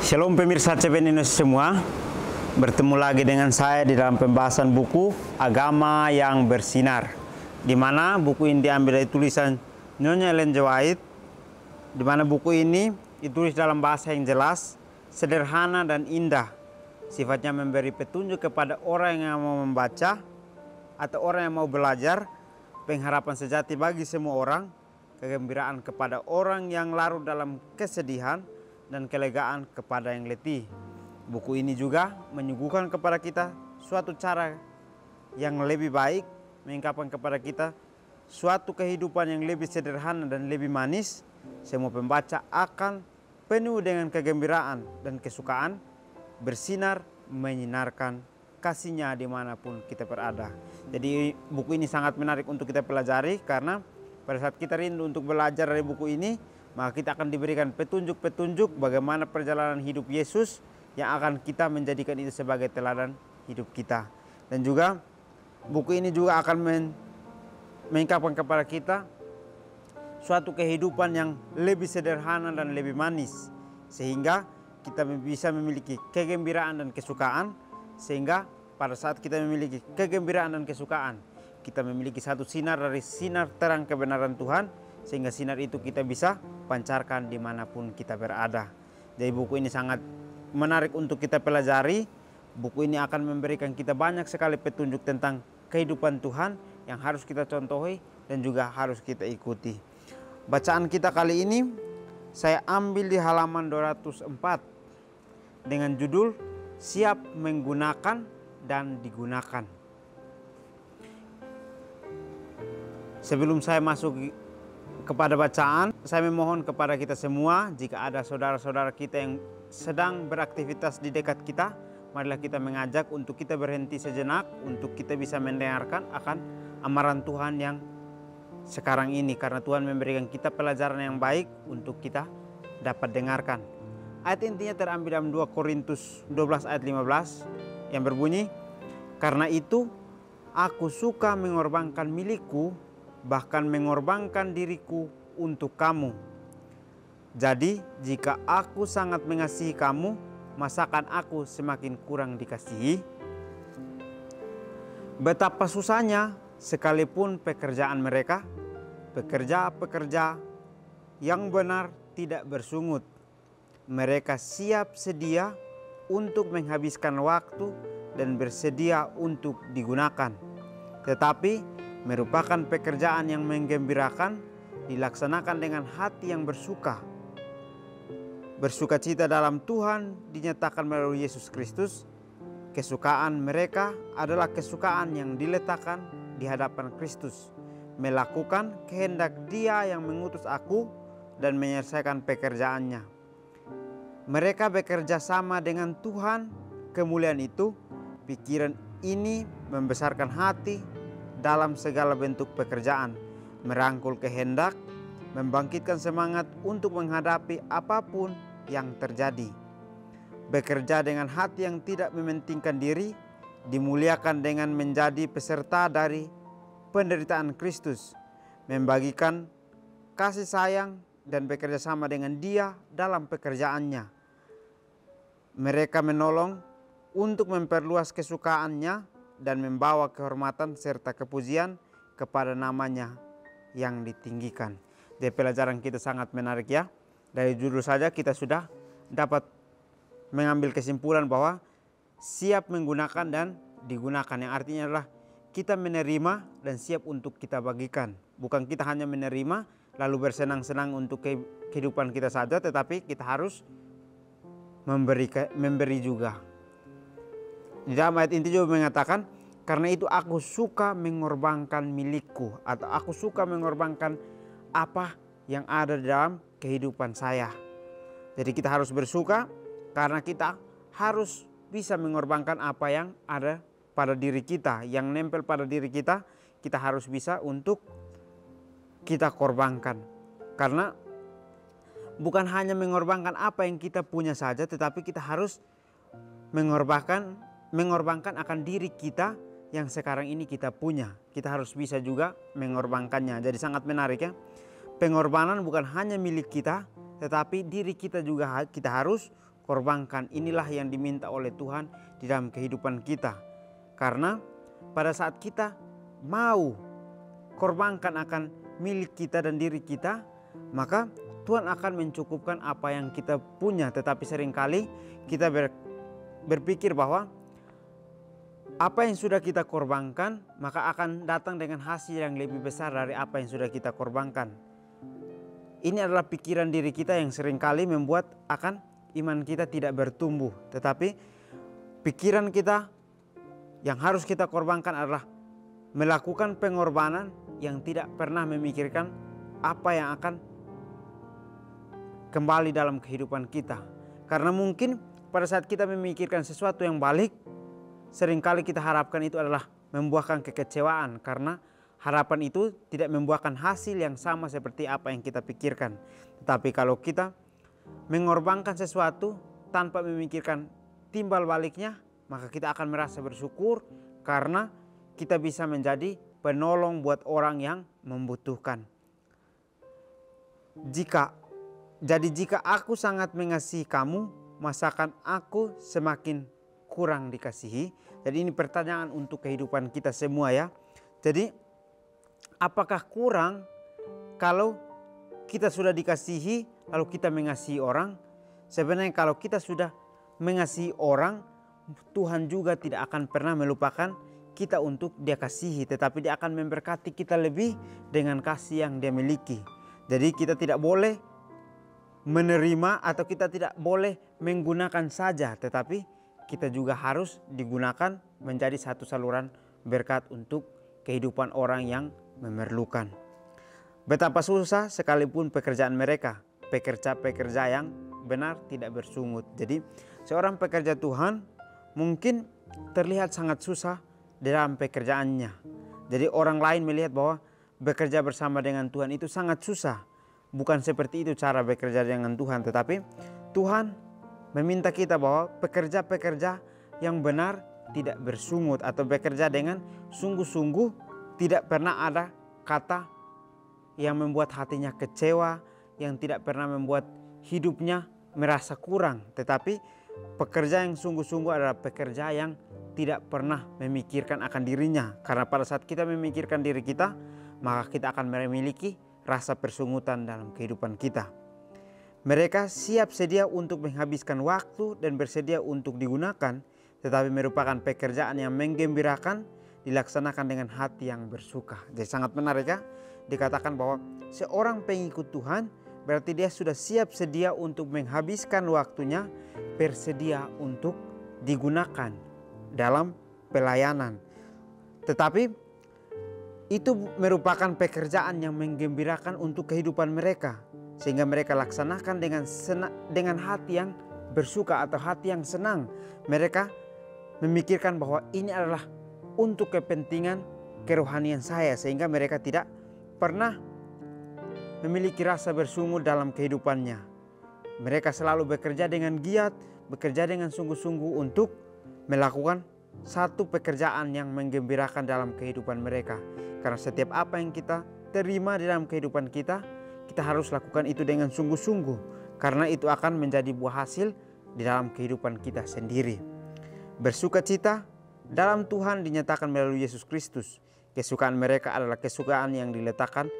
Shalom pemirsa CPN Indonesia semua. Bertemu lagi dengan saya di dalam pembahasan buku Agama yang Bersinar, di mana buku ini diambil dari tulisan Nyonya Ellen G. White, di mana buku ini ditulis dalam bahasa yang jelas, sederhana dan indah. Sifatnya memberi petunjuk kepada orang yang mau membaca atau orang yang mau belajar, pengharapan sejati bagi semua orang, kegembiraan kepada orang yang larut dalam kesedihan, dan kelegaan kepada yang letih. Buku ini juga menyuguhkan kepada kita suatu cara yang lebih baik, mengungkapkan kepada kita suatu kehidupan yang lebih sederhana dan lebih manis. Semua pembaca akan penuh dengan kegembiraan dan kesukaan, bersinar menyinarkan kasihnya dimanapun kita berada. Jadi buku ini sangat menarik untuk kita pelajari, karena pada saat kita rindu untuk belajar dari buku ini, maka kita akan diberikan petunjuk-petunjuk bagaimana perjalanan hidup Yesus yang akan kita menjadikan itu sebagai teladan hidup kita. Dan juga buku ini juga akan mengungkapkan kepada kita suatu kehidupan yang lebih sederhana dan lebih manis, sehingga kita bisa memiliki kegembiraan dan kesukaan. Sehingga pada saat kita memiliki kegembiraan dan kesukaan, kita memiliki satu sinar dari sinar terang kebenaran Tuhan, sehingga sinar itu kita bisa pancarkan dimanapun kita berada. Jadi buku ini sangat menarik untuk kita pelajari. Buku ini akan memberikan kita banyak sekali petunjuk tentang kehidupan Tuhan yang harus kita contohi dan juga harus kita ikuti. Bacaan kita kali ini saya ambil di halaman 204 dengan judul Siap Menggunakan dan Digunakan. Sebelum saya masuk kepada bacaan, saya memohon kepada kita semua, jika ada saudara-saudara kita yang sedang beraktivitas di dekat kita, marilah kita mengajak untuk kita berhenti sejenak, untuk kita bisa mendengarkan akan amaran Tuhan yang sekarang ini, karena Tuhan memberikan kita pelajaran yang baik untuk kita dapat dengarkan. Ayat intinya terambil dalam 2 Korintus 12 ayat 15 yang berbunyi, "Karena itu aku suka mengorbankan milikku, bahkan mengorbankan diriku untuk kamu. Jadi jika aku sangat mengasihi kamu, masakan aku semakin kurang dikasihi? Betapa susahnya sekalipun pekerjaan mereka, pekerja-pekerja yang benar tidak bersungut. Mereka siap sedia untuk menghabiskan waktu dan bersedia untuk digunakan. Tetapi merupakan pekerjaan yang menggembirakan, dilaksanakan dengan hati yang bersuka. Bersukacita dalam Tuhan dinyatakan melalui Yesus Kristus. Kesukaan mereka adalah kesukaan yang diletakkan di hadapan Kristus, melakukan kehendak Dia yang mengutus aku dan menyelesaikan pekerjaannya. Mereka bekerja sama dengan Tuhan. Kemuliaan itu, pikiran ini membesarkan hati dalam segala bentuk pekerjaan, merangkul kehendak, membangkitkan semangat untuk menghadapi apapun yang terjadi. Bekerja dengan hati yang tidak mementingkan diri, dimuliakan dengan menjadi peserta dari penderitaan Kristus, membagikan kasih sayang dan bekerja sama dengan Dia dalam pekerjaannya. Mereka menolong untuk memperluas kesukaannya dan membawa kehormatan serta kepujian kepada namanya yang ditinggikan." Jadi pelajaran kita sangat menarik ya. Dari judul saja kita sudah dapat mengambil kesimpulan bahwa siap menggunakan dan digunakan, yang artinya adalah kita menerima dan siap untuk kita bagikan. Bukan kita hanya menerima lalu bersenang-senang untuk kehidupan kita saja, tetapi kita harus memberi juga. Di dalam ayat inti juga mengatakan, "Karena itu aku suka mengorbankan milikku," atau aku suka mengorbankan apa yang ada dalam kehidupan saya. Jadi kita harus bersuka karena kita harus bisa mengorbankan apa yang ada pada diri kita, yang nempel pada diri kita, kita harus bisa untuk kita korbankan. Karena bukan hanya mengorbankan apa yang kita punya saja, tetapi kita harus mengorbankan akan diri kita yang sekarang ini kita punya. Kita harus bisa juga mengorbankannya. Jadi sangat menarik ya. Pengorbanan bukan hanya milik kita, tetapi diri kita juga kita harus korbankan. Inilah yang diminta oleh Tuhan di dalam kehidupan kita. Karena pada saat kita mau korbankan akan milik kita dan diri kita, maka Tuhan akan mencukupkan apa yang kita punya. Tetapi seringkali kita berpikir bahwa apa yang sudah kita korbankan maka akan datang dengan hasil yang lebih besar dari apa yang sudah kita korbankan. Ini adalah pikiran diri kita yang seringkali membuat akan iman kita tidak bertumbuh. Tetapi pikiran kita yang harus kita korbankan adalah melakukan pengorbanan yang tidak pernah memikirkan apa yang akan kembali dalam kehidupan kita. Karena mungkin pada saat kita memikirkan sesuatu yang balik, seringkali kita harapkan itu adalah membuahkan kekecewaan. Karena harapan itu tidak membuahkan hasil yang sama seperti apa yang kita pikirkan. Tetapi kalau kita mengorbankan sesuatu tanpa memikirkan timbal baliknya, maka kita akan merasa bersyukur karena kita bisa menjadi penolong buat orang yang membutuhkan. Jika aku sangat mengasihi kamu, masakan aku semakin kurang dikasihi? Jadi ini pertanyaan untuk kehidupan kita semua ya. Jadi apakah kurang kalau kita sudah dikasihi lalu kita mengasihi orang? Sebenarnya kalau kita sudah mengasihi orang, Tuhan juga tidak akan pernah melupakan kita untuk Dia kasihi, tetapi Dia akan memberkati kita lebih dengan kasih yang Dia miliki. Jadi kita tidak boleh menerima atau kita tidak boleh menggunakan saja, tetapi kita juga harus digunakan menjadi satu saluran berkat untuk kehidupan orang yang memerlukan. Betapa susah sekalipun pekerjaan mereka, pekerja-pekerja yang benar tidak bersungut. Jadi seorang pekerja Tuhan mungkin terlihat sangat susah dalam pekerjaannya. Jadi orang lain melihat bahwa bekerja bersama dengan Tuhan itu sangat susah. Bukan seperti itu cara bekerja dengan Tuhan, tetapi Tuhan meminta kita bahwa pekerja-pekerja yang benar tidak bersungut atau bekerja dengan sungguh-sungguh, tidak pernah ada kata yang membuat hatinya kecewa, yang tidak pernah membuat hidupnya merasa kurang. Tetapi pekerja yang sungguh-sungguh adalah pekerja yang tidak pernah memikirkan akan dirinya. Karena pada saat kita memikirkan diri kita, maka kita akan memiliki rasa persungutan dalam kehidupan kita. Mereka siap sedia untuk menghabiskan waktu dan bersedia untuk digunakan, tetapi merupakan pekerjaan yang menggembirakan, dilaksanakan dengan hati yang bersuka. Jadi sangat menarik ya, dikatakan bahwa seorang pengikut Tuhan berarti dia sudah siap sedia untuk menghabiskan waktunya, bersedia untuk digunakan dalam pelayanan. Tetapi itu merupakan pekerjaan yang menggembirakan untuk kehidupan mereka, sehingga mereka laksanakan dengan hati yang bersuka atau hati yang senang. Mereka memikirkan bahwa ini adalah untuk kepentingan kerohanian saya, sehingga mereka tidak pernah memiliki rasa bersungut dalam kehidupannya. Mereka selalu bekerja dengan giat, bekerja dengan sungguh-sungguh untuk melakukan satu pekerjaan yang menggembirakan dalam kehidupan mereka. Karena setiap apa yang kita terima di dalam kehidupan kita, kita harus lakukan itu dengan sungguh-sungguh. Karena itu akan menjadi buah hasil di dalam kehidupan kita sendiri. Bersukacita dalam Tuhan dinyatakan melalui Yesus Kristus. Kesukaan mereka adalah kesukaan yang diletakkan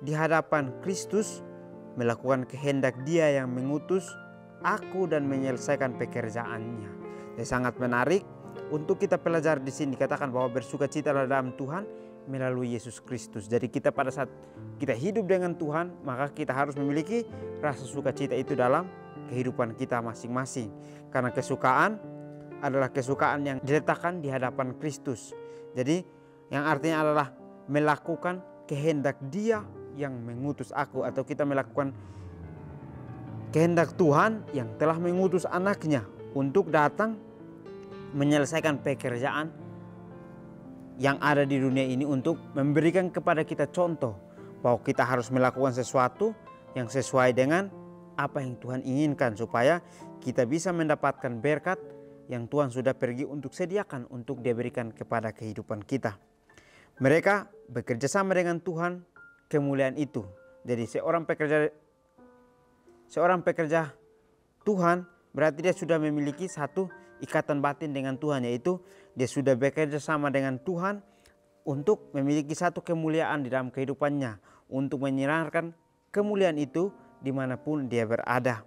di hadapan Kristus, melakukan kehendak Dia yang mengutus aku dan menyelesaikan pekerjaannya. Jadi sangat menarik untuk kita pelajari di sini, dikatakan bahwa bersukacita dalam Tuhan melalui Yesus Kristus. Jadi kita pada saat kita hidup dengan Tuhan, maka kita harus memiliki rasa sukacita itu dalam kehidupan kita masing-masing. Karena kesukaan adalah kesukaan yang diletakkan di hadapan Kristus. Jadi yang artinya adalah melakukan kehendak Dia yang mengutus aku, atau kita melakukan kehendak Tuhan yang telah mengutus anaknya untuk datang menyelesaikan pekerjaan yang ada di dunia ini, untuk memberikan kepada kita contoh bahwa kita harus melakukan sesuatu yang sesuai dengan apa yang Tuhan inginkan, supaya kita bisa mendapatkan berkat yang Tuhan sudah pergi untuk sediakan untuk diberikan kepada kehidupan kita. Mereka bekerja sama dengan Tuhan, kemuliaan itu. Jadi seorang pekerja Tuhan berarti dia sudah memiliki satu ikatan batin dengan Tuhan, yaitu dia sudah bekerja sama dengan Tuhan untuk memiliki satu kemuliaan di dalam kehidupannya, untuk menyinarkan kemuliaan itu dimanapun dia berada.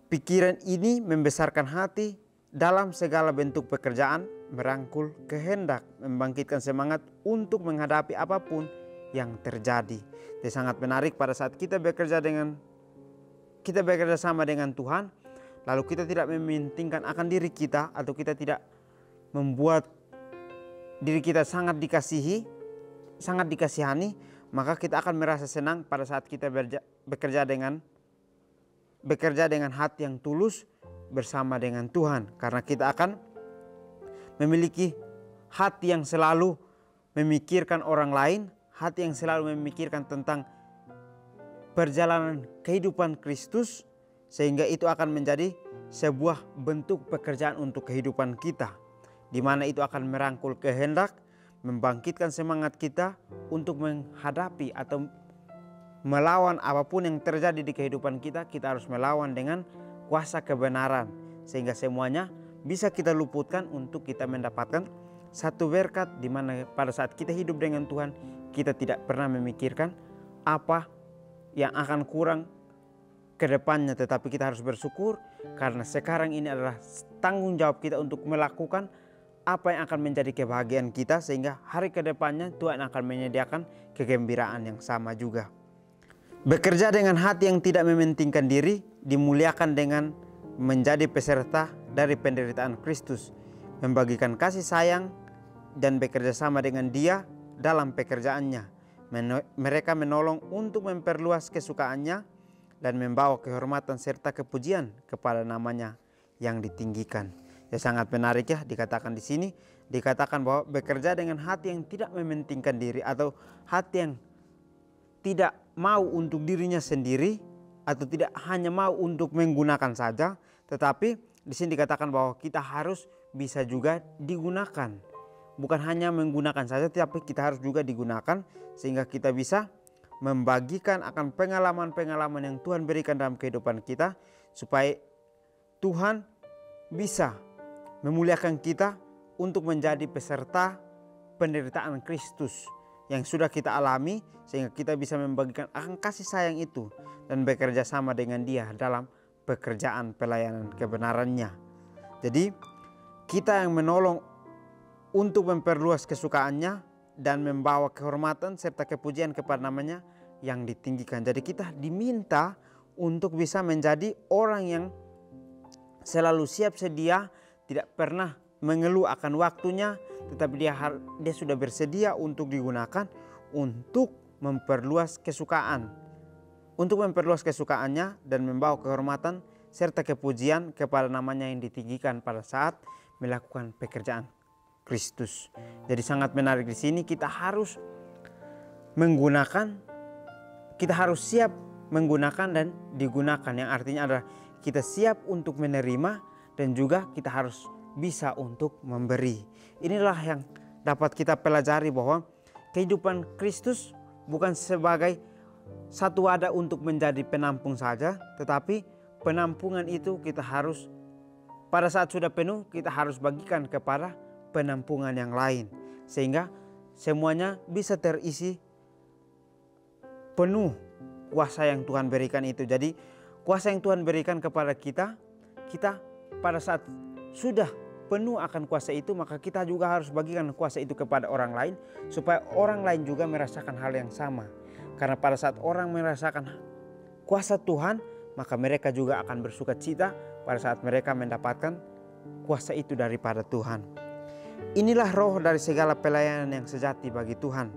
Pikiran ini membesarkan hati dalam segala bentuk pekerjaan, merangkul kehendak, membangkitkan semangat untuk menghadapi apapun yang terjadi. Jadi sangat menarik pada saat kita bekerja sama dengan Tuhan, lalu kita tidak mementingkan akan diri kita, atau kita tidak membuat diri kita sangat dikasihani, maka kita akan merasa senang pada saat kita bekerja dengan hati yang tulus bersama dengan Tuhan, karena kita akan memiliki hati yang selalu memikirkan orang lain, hati yang selalu memikirkan tentang perjalanan kehidupan Kristus, sehingga itu akan menjadi sebuah bentuk pekerjaan untuk kehidupan kita, di mana itu akan merangkul kehendak, membangkitkan semangat kita untuk menghadapi atau melawan apapun yang terjadi di kehidupan kita. Kita harus melawan dengan kuasa kebenaran, sehingga semuanya bisa kita luputkan untuk kita mendapatkan satu berkat, di mana pada saat kita hidup dengan Tuhan, kita tidak pernah memikirkan apa yang akan kurang ke depannya, tetapi kita harus bersyukur karena sekarang ini adalah tanggung jawab kita untuk melakukan apa yang akan menjadi kebahagiaan kita, sehingga hari ke depannya Tuhan akan menyediakan kegembiraan yang sama juga. Bekerja dengan hati yang tidak mementingkan diri dimuliakan dengan menjadi peserta dari penderitaan Kristus, membagikan kasih sayang dan bekerja sama dengan Dia dalam pekerjaannya. Mereka menolong untuk memperluas kesukaannya dan membawa kehormatan serta kepujian kepada namanya yang ditinggikan. Ya, sangat menarik ya, dikatakan di sini, dikatakan bahwa bekerja dengan hati yang tidak mementingkan diri, atau hati yang tidak mau untuk dirinya sendiri, atau tidak hanya mau untuk menggunakan saja, tetapi di sini dikatakan bahwa kita harus bisa juga digunakan. Bukan hanya menggunakan saja, tapi kita harus juga digunakan, sehingga kita bisa membagikan akan pengalaman-pengalaman yang Tuhan berikan dalam kehidupan kita, supaya Tuhan bisa memuliakan kita untuk menjadi peserta penderitaan Kristus yang sudah kita alami, sehingga kita bisa membagikan akan kasih sayang itu dan bekerja sama dengan Dia dalam pekerjaan pelayanan kebenarannya. Jadi kita yang menolong untuk memperluas kesukaannya dan membawa kehormatan serta kepujian kepada namanya yang ditinggikan. Jadi kita diminta untuk bisa menjadi orang yang selalu siap sedia, tidak pernah mengeluh akan waktunya, tetapi dia sudah bersedia untuk digunakan untuk memperluas kesukaannya dan membawa kehormatan serta kepujian kepada namanya yang ditinggikan pada saat melakukan pekerjaan Kristus. Jadi sangat menarik di sini, kita harus siap menggunakan dan digunakan, yang artinya adalah kita siap untuk menerima dan juga kita harus bisa untuk memberi. Inilah yang dapat kita pelajari, bahwa kehidupan Kristus bukan sebagai satu wadah untuk menjadi penampung saja, tetapi penampungan itu kita harus, pada saat sudah penuh, kita harus bagikan kepada penampungan yang lain, sehingga semuanya bisa terisi penuh kuasa yang Tuhan berikan itu. Jadi kuasa yang Tuhan berikan kepada kita pada saat sudah penuh akan kuasa itu, maka kita juga harus bagikan kuasa itu kepada orang lain, supaya orang lain juga merasakan hal yang sama. Karena pada saat orang merasakan kuasa Tuhan, maka mereka juga akan bersuka cita pada saat mereka mendapatkan kuasa itu daripada Tuhan. Inilah roh dari segala pelayanan yang sejati bagi Tuhan.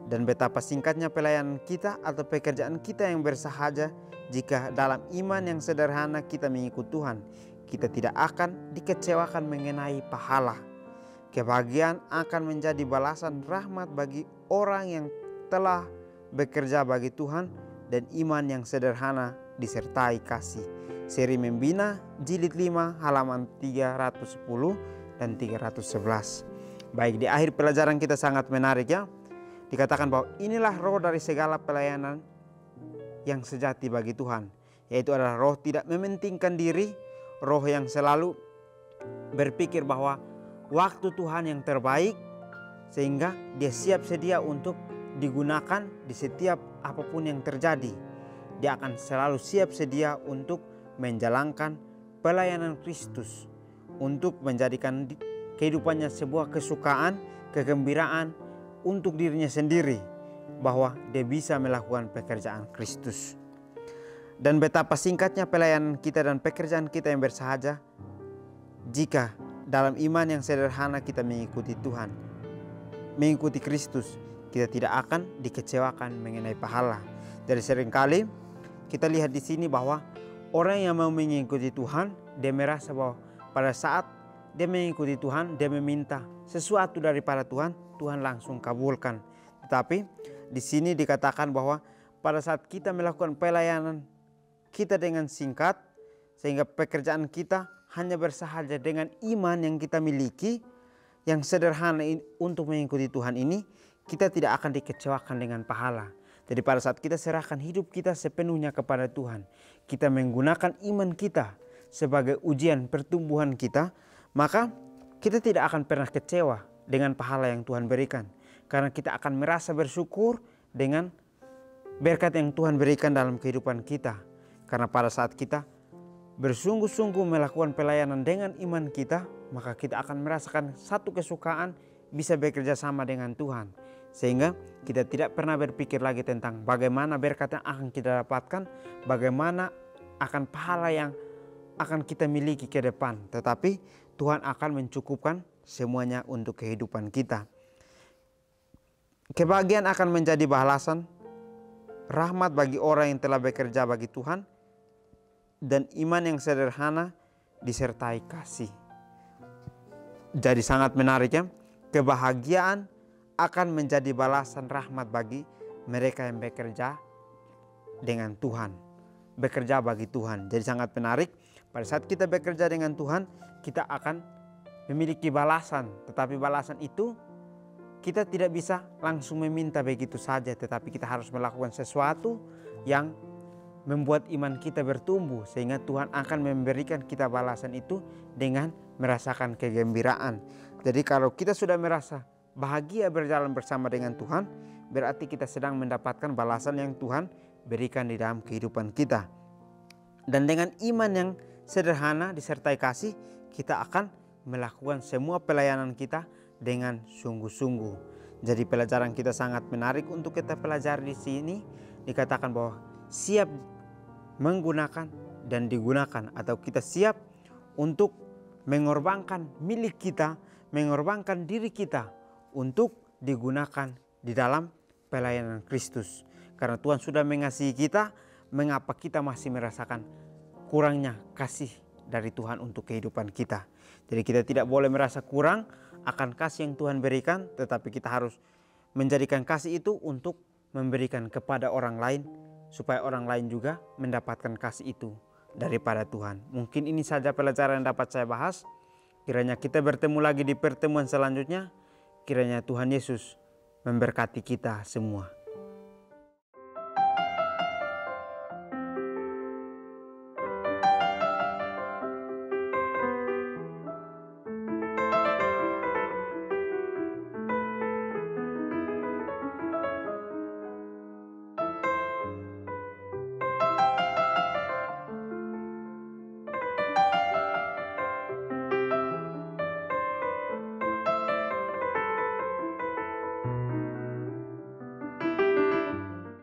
Dan betapa singkatnya pelayanan kita atau pekerjaan kita yang bersahaja jika dalam iman yang sederhana kita mengikut Tuhan. Kita tidak akan dikecewakan mengenai pahala. Kebahagiaan akan menjadi balasan rahmat bagi orang yang telah bekerja bagi Tuhan, dan iman yang sederhana disertai kasih. Seri Membina jilid 5 halaman 310 dan 311. Baik, di akhir pelajaran kita sangat menarik ya. Dikatakan bahwa inilah roh dari segala pelayanan yang sejati bagi Tuhan. yaitu adalah roh tidak mementingkan diri, roh yang selalu berpikir bahwa waktu Tuhan yang terbaik, sehingga dia siap sedia untuk digunakan di setiap apapun yang terjadi. Dia akan selalu siap sedia untuk menjalankan pelayanan Kristus, untuk menjadikan kehidupannya sebuah kesukaan, kegembiraan untuk dirinya sendiri, bahwa dia bisa melakukan pekerjaan Kristus. Dan betapa singkatnya pelayanan kita dan pekerjaan kita yang bersahaja jika dalam iman yang sederhana kita mengikuti Tuhan, mengikuti Kristus, kita tidak akan dikecewakan mengenai pahala. Jadi seringkali kita lihat di sini bahwa orang yang mau mengikuti Tuhan, dia merasa bahwa pada saat dia mengikuti Tuhan, dia meminta sesuatu daripada Tuhan, Tuhan langsung kabulkan. Tetapi di sini dikatakan bahwa pada saat kita melakukan pelayanan kita dengan singkat, sehingga pekerjaan kita hanya bersahaja dengan iman yang kita miliki, yang sederhana untuk mengikuti Tuhan ini, kita tidak akan dikecewakan dengan pahala. Jadi pada saat kita serahkan hidup kita sepenuhnya kepada Tuhan, kita menggunakan iman kita sebagai ujian pertumbuhan kita, maka kita tidak akan pernah kecewa dengan pahala yang Tuhan berikan. Karena kita akan merasa bersyukur dengan berkat yang Tuhan berikan dalam kehidupan kita. Karena pada saat kita bersungguh-sungguh melakukan pelayanan dengan iman kita, maka kita akan merasakan satu kesukaan bisa bekerja sama dengan Tuhan. Sehingga kita tidak pernah berpikir lagi tentang bagaimana berkat yang akan kita dapatkan, bagaimana akan pahala yang akan kita miliki ke depan. Tetapi Tuhan akan mencukupkan semuanya untuk kehidupan kita. Kebahagiaan akan menjadi balasan rahmat bagi orang yang telah bekerja bagi Tuhan, dan iman yang sederhana disertai kasih. Jadi sangat menarik ya, kebahagiaan akan menjadi balasan rahmat bagi mereka yang bekerja dengan Tuhan, bekerja bagi Tuhan. Jadi sangat menarik, pada saat kita bekerja dengan Tuhan, kita akan memiliki balasan. Tetapi balasan itu kita tidak bisa langsung meminta begitu saja, tetapi kita harus melakukan sesuatu yang membuat iman kita bertumbuh, sehingga Tuhan akan memberikan kita balasan itu dengan merasakan kegembiraan. Jadi kalau kita sudah merasa bahagia berjalan bersama dengan Tuhan, berarti kita sedang mendapatkan balasan yang Tuhan berikan di dalam kehidupan kita. Dan dengan iman yang sederhana disertai kasih, kita akan melakukan semua pelayanan kita dengan sungguh-sungguh. Jadi pelajaran kita sangat menarik untuk kita pelajari di sini. Dikatakan bahwa siap menggunakan dan digunakan, atau kita siap untuk mengorbankan milik kita, mengorbankan diri kita untuk digunakan di dalam pelayanan Kristus. Karena Tuhan sudah mengasihi kita, mengapa kita masih merasakan kurangnya kasih dari Tuhan untuk kehidupan kita. Jadi kita tidak boleh merasa kurang akan kasih yang Tuhan berikan, tetapi kita harus menjadikan kasih itu untuk memberikan kepada orang lain, supaya orang lain juga mendapatkan kasih itu daripada Tuhan. Mungkin ini saja pelajaran yang dapat saya bahas. Kiranya kita bertemu lagi di pertemuan selanjutnya. Kiranya Tuhan Yesus memberkati kita semua.